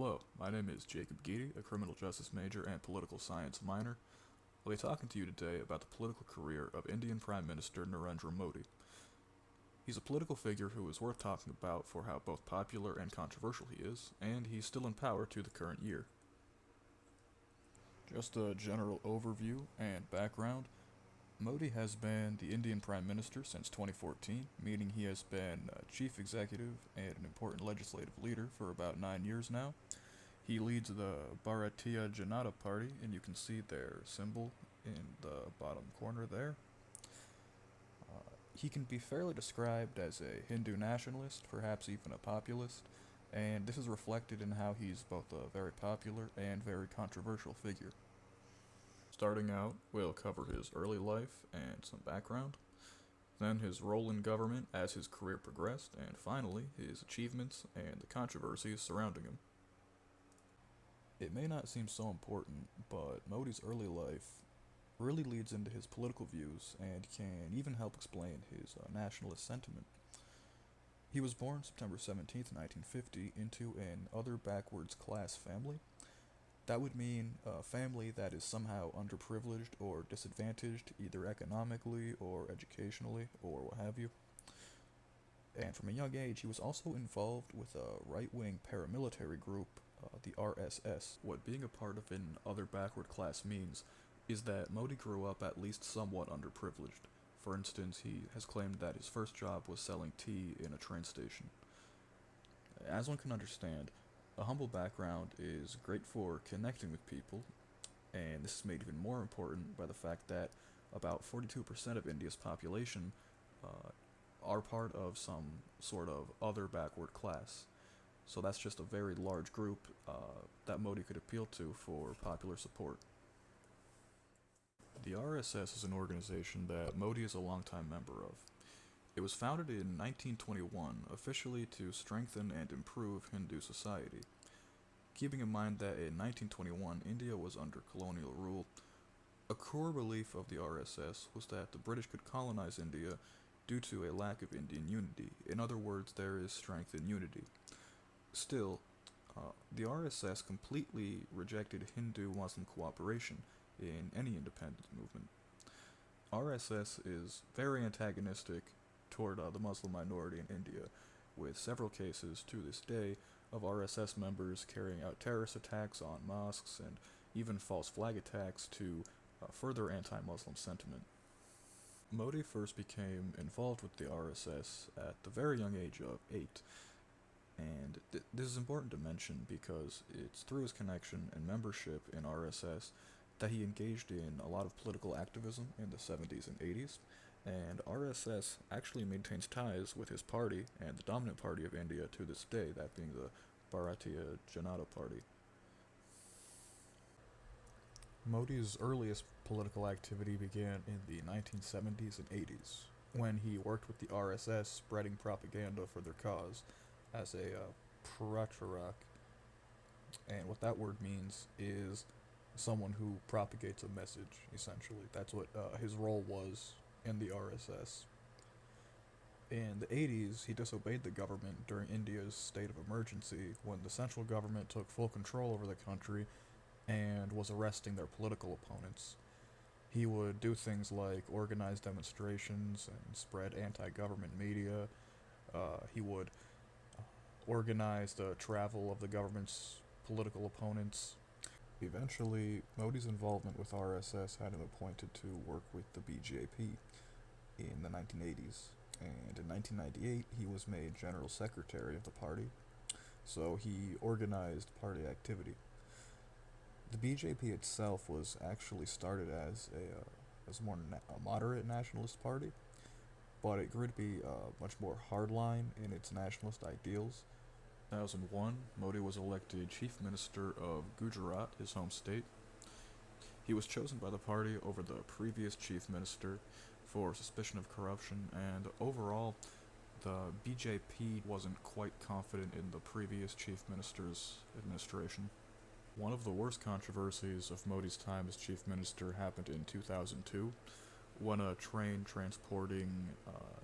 Hello, my name is Jacob Geedy, a criminal justice major and political science minor. I'll be talking to you today about the political career of Indian Prime Minister Narendra Modi. He's a political figure who is worth talking about for how both popular and controversial he is, and he's still in power to the current year. Just a general overview and background. Modi has been the Indian Prime Minister since 2014, meaning he has been chief executive and an important legislative leader for about 9 years now. He leads the Bharatiya Janata Party, and you can see their symbol in the bottom corner there. He can be fairly described as a Hindu nationalist, perhaps even a populist, and this is reflected in how he's both a very popular and very controversial figure. Starting out, we'll cover his early life and some background, then his role in government as his career progressed, and finally, his achievements and the controversies surrounding him. It may not seem so important, but Modi's early life really leads into his political views and can even help explain his nationalist sentiment. He was born September 17th, 1950, into an other backwards class family. That would mean a family that is somehow underprivileged or disadvantaged, either economically or educationally or what have you. And from a young age, he was also involved with a right-wing paramilitary group, the RSS. What being a part of an other backward class means is that Modi grew up at least somewhat underprivileged. For instance, he has claimed that his first job was selling tea in a train station. As one can understand, a humble background is great for connecting with people, and this is made even more important by the fact that about 42% of India's population are part of some sort of other backward class. So that's just a very large group that Modi could appeal to for popular support. The RSS is an organization that Modi is a longtime member of. It was founded in 1921, officially to strengthen and improve Hindu society. Keeping in mind that in 1921 India was under colonial rule, a core belief of the RSS was that the British could colonize India due to a lack of Indian unity. In other words, there is strength in unity. Still, the RSS completely rejected Hindu-Muslim cooperation in any independence movement. RSS is very antagonistic toward the Muslim minority in India, with several cases to this day of RSS members carrying out terrorist attacks on mosques and even false flag attacks to further anti-Muslim sentiment. Modi first became involved with the RSS at the very young age of 8, and this is important to mention because it's through his connection and membership in RSS that he engaged in a lot of political activism in the 70s and 80s, and RSS actually maintains ties with his party and the dominant party of India to this day, that being the Bharatiya Janata Party. Modi's earliest political activity began in the 1970s and 80s, when he worked with the RSS spreading propaganda for their cause as a pracharak, and what that word means is someone who propagates a message, essentially. That's what his role was in the RSS. In the 80s, he disobeyed the government during India's state of emergency when the central government took full control over the country and was arresting their political opponents. He would do things like organize demonstrations and spread anti-government media. He would organize the travel of the government's political opponents. Eventually, Modi's involvement with RSS had him appointed to work with the BJP in the 1980s, and in 1998 he was made General Secretary of the party, so he organized party activity. The BJP itself was actually started as a moderate nationalist party, but it grew to be much more hardline in its nationalist ideals. In 2001, Modi was elected Chief Minister of Gujarat, his home state. He was chosen by the party over the previous Chief Minister for suspicion of corruption, and overall, the BJP wasn't quite confident in the previous Chief Minister's administration. One of the worst controversies of Modi's time as Chief Minister happened in 2002, when a train transporting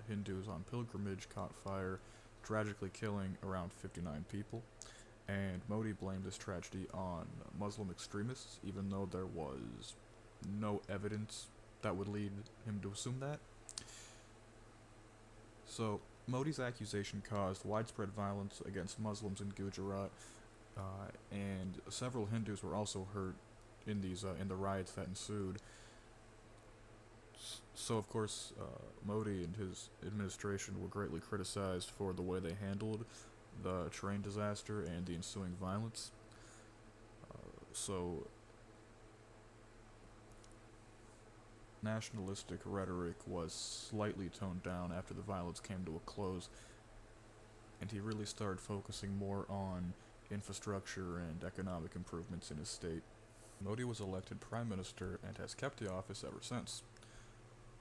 Hindus on pilgrimage caught fire, tragically killing around 59 people. And Modi blamed this tragedy on Muslim extremists, even though there was no evidence that would lead him to assume that. So, Modi's accusation caused widespread violence against Muslims in Gujarat, and several Hindus were also hurt in the riots that ensued. So, of course, Modi and his administration were greatly criticized for the way they handled the train disaster and the ensuing violence. So, nationalistic rhetoric was slightly toned down after the violence came to a close, and he really started focusing more on infrastructure and economic improvements in his state. Modi was elected prime minister and has kept the office ever since.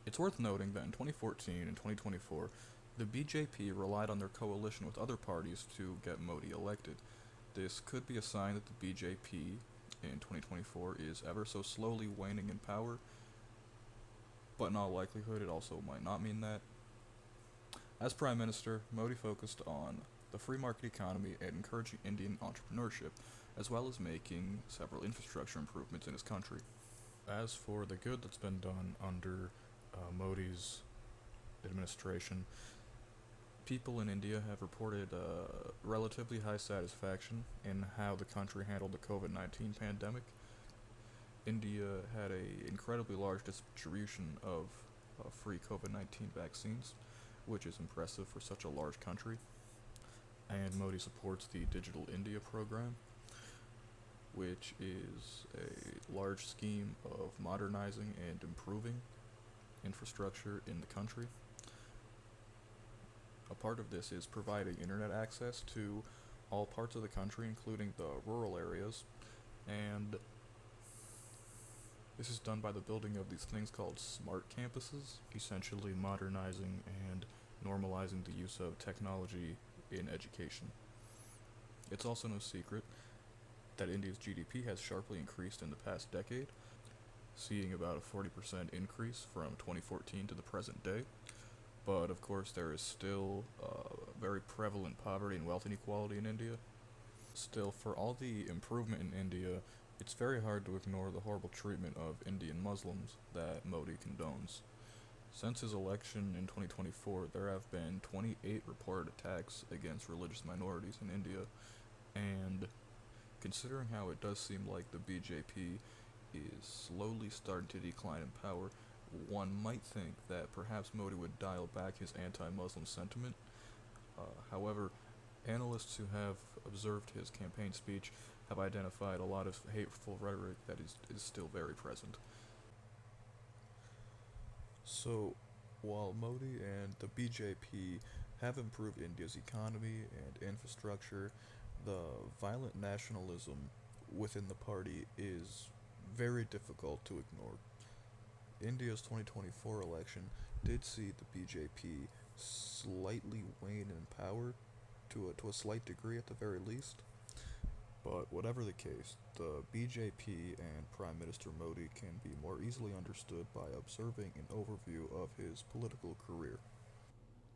It's worth noting that in 2014 and 2024, the BJP relied on their coalition with other parties to get Modi elected. This could be a sign that the BJP in 2024 is ever so slowly waning in power, but in all likelihood it also might not mean that. As Prime Minister, Modi focused on the free market economy and encouraging Indian entrepreneurship, as well as making several infrastructure improvements in his country. As for the good that's been done under Modi's administration, people in India have reported relatively high satisfaction in how the country handled the COVID-19 pandemic. India had an incredibly large distribution of free COVID-19 vaccines, which is impressive for such a large country. And Modi supports the Digital India program, which is a large scheme of modernizing and improving infrastructure in the country. A part of this is providing internet access to all parts of the country, including the rural areas, and this is done by the building of these things called smart campuses, essentially modernizing and normalizing the use of technology in education. It's also no secret that India's GDP has sharply increased in the past decade, seeing about a 40% increase from 2014 to the present day. But of course, there is still very prevalent poverty and wealth inequality in India. Still, for all the improvement in India, it's very hard to ignore the horrible treatment of Indian Muslims that Modi condones. Since his election in 2024, there have been 28 reported attacks against religious minorities in India, and considering how it does seem like the BJP is slowly starting to decline in power, one might think that perhaps Modi would dial back his anti-Muslim sentiment. However, analysts who have observed his campaign speech have identified a lot of hateful rhetoric that is still very present. So, while Modi and the BJP have improved India's economy and infrastructure, the violent nationalism within the party is very difficult to ignore. India's 2024 election did see the BJP slightly wane in power, to a slight degree at the very least. But whatever the case, the BJP and Prime Minister Modi can be more easily understood by observing an overview of his political career.